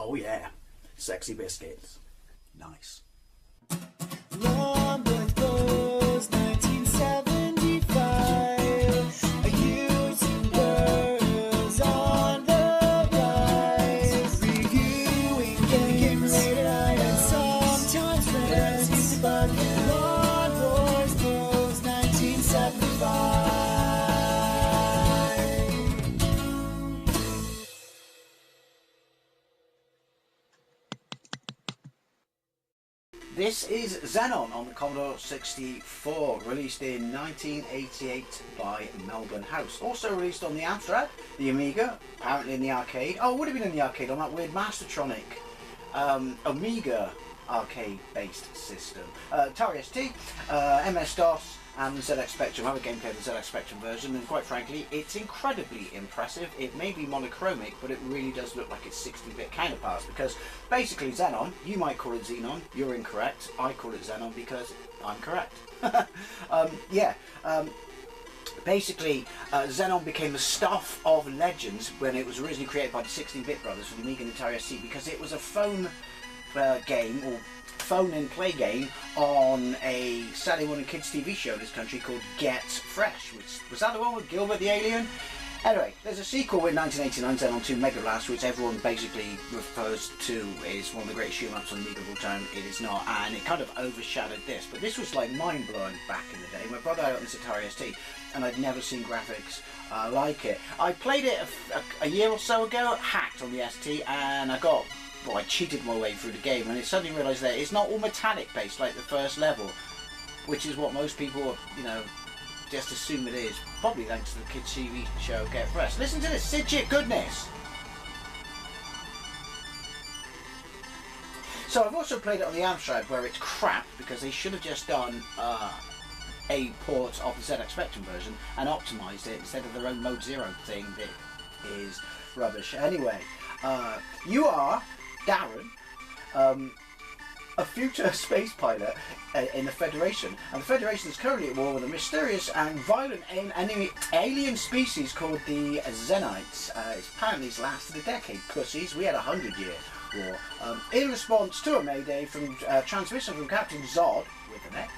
Oh yeah, sexy biscuits. Nice. Long Boys 1975. YouTubers on the rise. Reviewing games late at night and sometimes friends. But Long Boys 1975. This is Xenon on the Commodore 64, released in 1988 by Melbourne House. Also released on the Amstrad, the Amiga, apparently in the arcade. Oh, it would have been in the arcade on that weird Mastertronic Amiga arcade-based system. Atari ST, MS-DOS, and the ZX Spectrum. I have a game played the ZX Spectrum version, and quite frankly, it's incredibly impressive. It may be monochromic, but it really does look like its 60-bit counterparts, because basically Xenon, you might call it Xenon, you're incorrect. I call it Xenon because I'm correct. Basically, Xenon became the stuff of legends when it was originally created by the 16-bit brothers for the Amiga and Atari ST, because it was a phone game, or phone-in-play game, on a Saturday morning kids TV show in this country called Get Fresh. Was that the one with Gilbert the Alien? Anyway, there's a sequel in 1989, Xenon 2 Mega Blast, which everyone basically refers to as one of the greatest shoot-em-ups on the Amiga of all time. It is not, and it kind of overshadowed this. But this was like mind-blowing back in the day. My brother had it on this Atari ST, and I'd never seen graphics like it. I played it a year or so ago, hacked on the ST, and I cheated my way through the game, and I suddenly realised that it's not all metallic based like the first level, which is what most people, just assume it is. Probably thanks to the kids' TV show Get Fresh. Listen to this Sidgit goodness. So I've also played it on the Amstrad, where it's crap because they should have just done a port of the ZX Spectrum version and optimised it instead of their own Mode Zero thing that is rubbish. Anyway, you are Darren, a future space pilot in the Federation, and the Federation is currently at war with a mysterious and violent alien species called the Xenites. It's apparently lasted a decade, pussies. We had 100-year war. In response to a mayday from transmission from Captain Zod, with an X,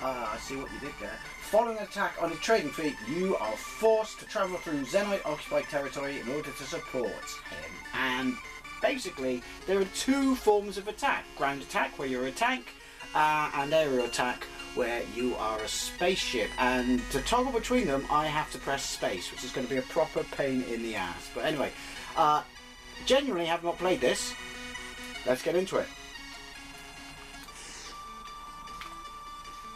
I see what you did there. Following an attack on a trading fleet, you are forced to travel through Xenite-occupied territory in order to support him. And basically, there are two forms of attack. Ground attack, where you're a tank, and aerial attack, where you are a spaceship. And to toggle between them, I have to press space, which is going to be a proper pain in the ass. But anyway, genuinely have not played this. Let's get into it.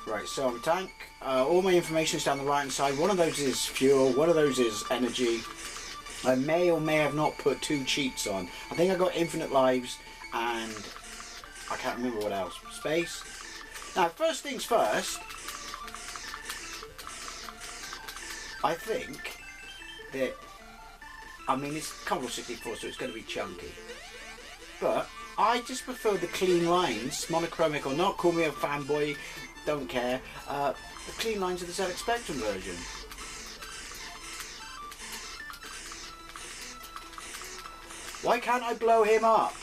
Right, so I'm a tank. All my information is down the right hand side. One of those is fuel, one of those is energy. I may or may have not put two cheats on. I think I got infinite lives and I can't remember what else. Space. Now, first things first, I think that, it's Commodore 64, so it's going to be chunky. But I just prefer the clean lines, monochromic or not, call me a fanboy, don't care. The clean lines of the ZX Spectrum version. Why can't I blow him up?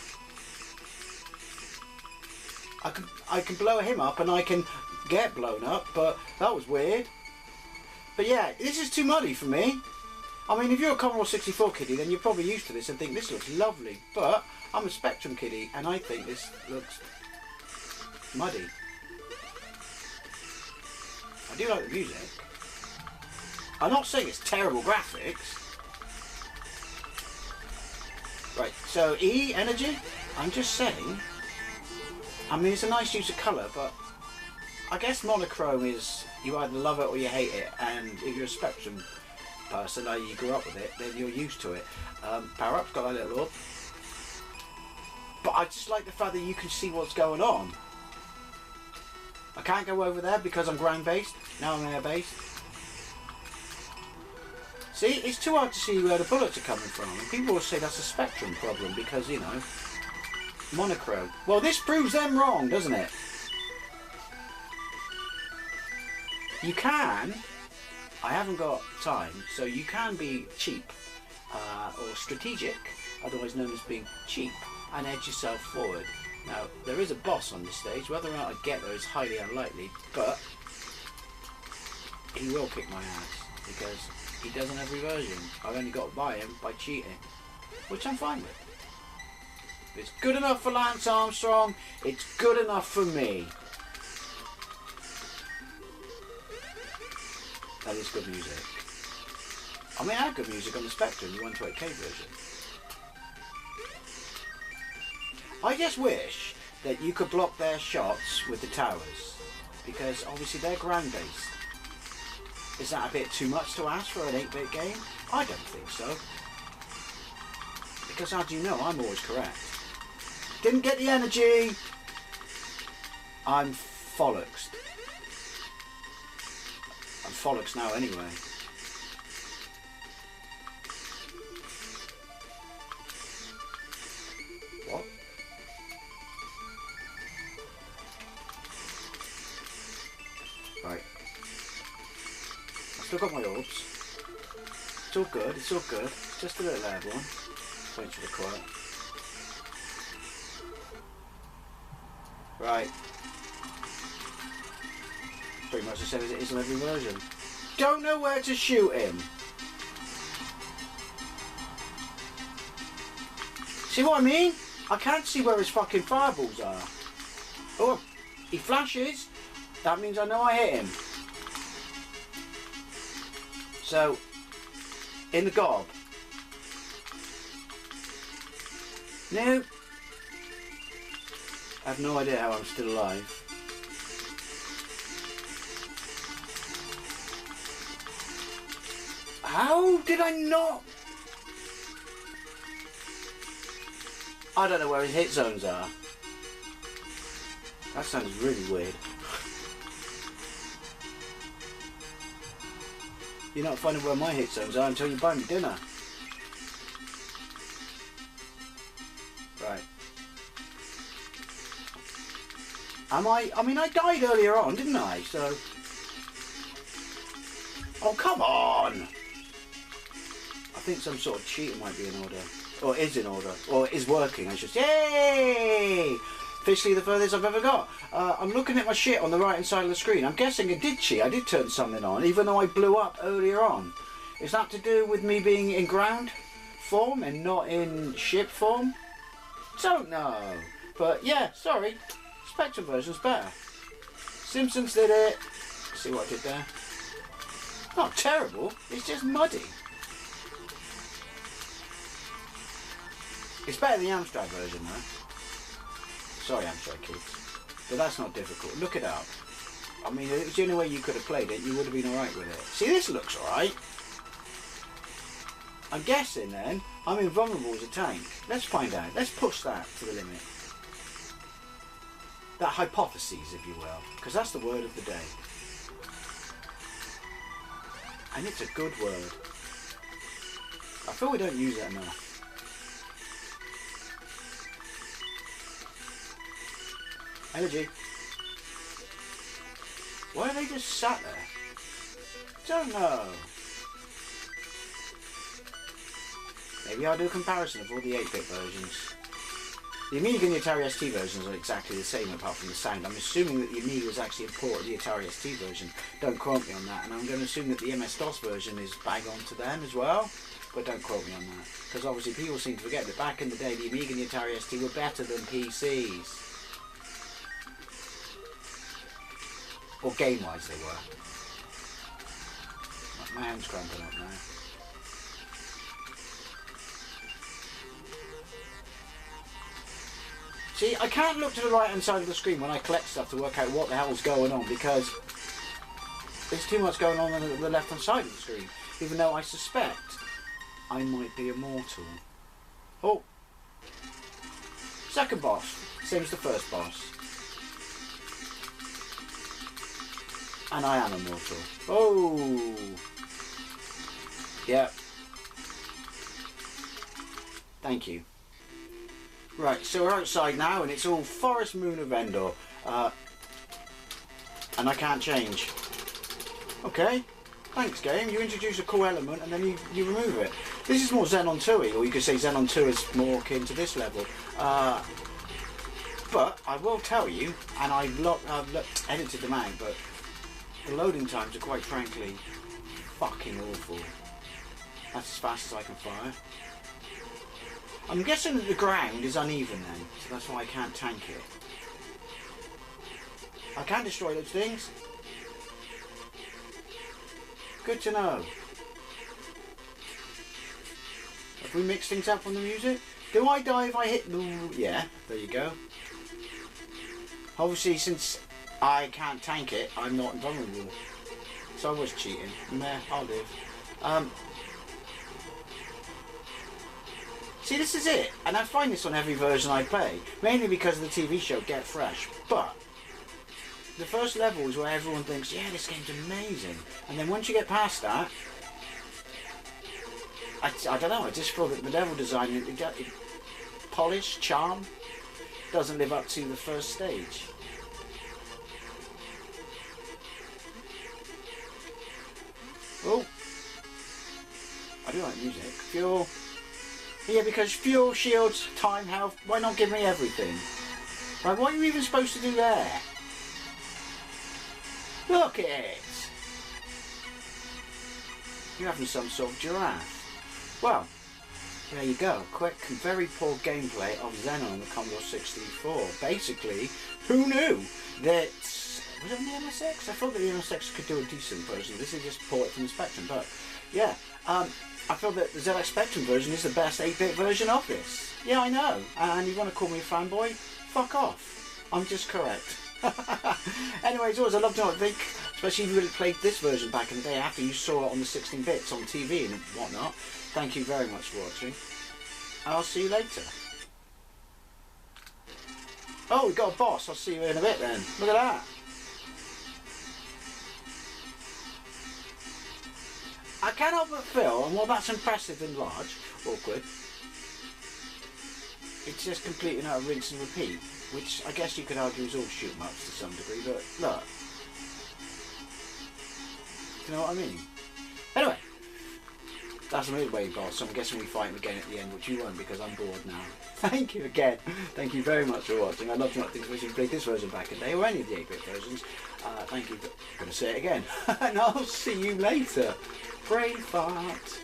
I can blow him up and I can get blown up, but that was weird. But yeah, this is too muddy for me. If you're a Commodore 64 kiddie, then you're probably used to this and think this looks lovely. But I'm a Spectrum kiddie and I think this looks muddy. I do like the music. I'm not saying it's terrible graphics. Right, so E, energy, I'm just saying, it's a nice use of colour, but I guess monochrome is, you either love it or you hate it, and if you're a Spectrum person, you grew up with it, then you're used to it. Power up's got that little orb. But I just like the fact that you can see what's going on. I can't go over there because I'm ground based, now I'm air based. See, it's too hard to see where the bullets are coming from. And people will say that's a Spectrum problem because, monochrome. Well, this proves them wrong, doesn't it? You can, I haven't got time, so you can be cheap or strategic, otherwise known as being cheap, and edge yourself forward. Now, there is a boss on this stage. Whether or not I get there is highly unlikely, but he will kick my ass because he doesn't have reversion. I've only got by him by cheating, which I'm fine with. If it's good enough for Lance Armstrong, it's good enough for me. That is good music. I mean, I had good music on the Spectrum, the 128K version. I just wish that you could block their shots with the towers, because obviously they're ground based. Is that a bit too much to ask for an 8-bit game? I don't think so. Because as you know, I'm always correct. Didn't get the energy. I'm follocksed. I'm follocksed now anyway. What? Right. I've still got my orbs. It's all good, it's all good. It's just a little airborne. Wait for the quiet. Right. Pretty much the same as it is in every version. Don't know where to shoot him. See what I mean? I can't see where his fucking fireballs are. Oh, he flashes. That means I know I hit him. So, in the gob. No. I have no idea how I'm still alive. How did I not? I don't know where his hit zones are. That sounds really weird. You're not finding where my hit zones are until you buy me dinner. Right. I mean, I died earlier on, didn't I? So... Oh, come on! I think some sort of cheating might be in order. Or is in order. Or is working, I should say. Yay! Officially the furthest I've ever got. I'm looking at my shit on the right hand side of the screen. I'm guessing it did cheat. I did turn something on, even though I blew up earlier on. Is that to do with me being in ground form and not in ship form? Don't know. But yeah, sorry. Spectrum version's better. Simpsons did it. See what I did there? Not terrible. It's just muddy. It's better than the Amstrad version though. Sorry Amstrad kids. But that's not difficult. Look it up. I mean, if it's the only way you could have played it, you would have been alright with it. See, this looks alright. I'm guessing then, I'm invulnerable as a tank. Let's find out. Let's push that to the limit. That hypothesis, if you will. Because that's the word of the day. And it's a good word. I feel we don't use it enough. Energy. Why are they just sat there? Don't know. Maybe I'll do a comparison of all the 8-bit versions. The Amiga and the Atari ST versions are exactly the same apart from the sound. I'm assuming that the Amiga was actually imported the Atari ST version. Don't quote me on that. And I'm going to assume that the MS-DOS version is bang on to them as well. But don't quote me on that. Because obviously people seem to forget that back in the day the Amiga and the Atari ST were better than PCs. Or game-wise they were. My hand's cramping up now. See, I can't look to the right-hand side of the screen when I collect stuff to work out what the hell's going on because there's too much going on the left-hand side of the screen, even though I suspect I might be immortal. Oh! Second boss, same as the first boss. And I am immortal. Oh! Yep. Thank you. Right, so we're outside now and it's all Forest Moon of Endor. And I can't change. Okay, thanks game, you introduce a cool element and then you remove it. This is more Xenon 2-y, or you could say Xenon 2 is more akin to this level. But I will tell you, and I've edited them out, but the loading times are quite frankly fucking awful. That's as fast as I can fire. I'm guessing that the ground is uneven then, so that's why I can't tank it. I can destroy those things. Good to know. Have we mixed things up on the music? Do I die if I hit the... Yeah, there you go. Obviously, since I can't tank it, I'm not invulnerable. So I was cheating. Meh, I'll live. See, this is it. And I find this on every version I play. Mainly because of the TV show Get Fresh. But the first level is where everyone thinks, yeah, this game's amazing. And then once you get past that, I don't know, I just feel that the level design, polish, charm, doesn't live up to the first stage. Oh, I do like music. Fuel. Yeah, because fuel, shields, time, health, why not give me everything? Like, what are you even supposed to do there? Look at it! You're having some sort of giraffe. Well, there you go. Quick, very poor gameplay of Xenon on the Commodore 64. Basically, who knew that... Was it on the MSX? I thought that the MSX could do a decent version. This is just port from the Spectrum, but yeah. I feel that the ZX Spectrum version is the best 8-bit version of this. Yeah, I know. And you want to call me a fanboy? Fuck off. I'm just correct. Anyways, always I love to know what you think, especially if you really played this version back in the day after you saw it on the 16 bits on TV and whatnot. Thank you very much for watching. I'll see you later. Oh, we got a boss. I'll see you in a bit then. Look at that. I can't help but feel, and while that's impressive and large, awkward, it's just complete and utter rinse and repeat, which I guess you could argue is all shoot 'em ups to some degree, but look. Do you know what I mean? Anyway, that's a midway boss, so I'm guessing we fight him again at the end, which you won't because I'm bored now. Thank you again. Thank you very much for watching. I'd love to know if you played this version back in the day, or any of the 8-bit versions. Thank you. I'm going to say it again. And I'll see you later. Brain fart.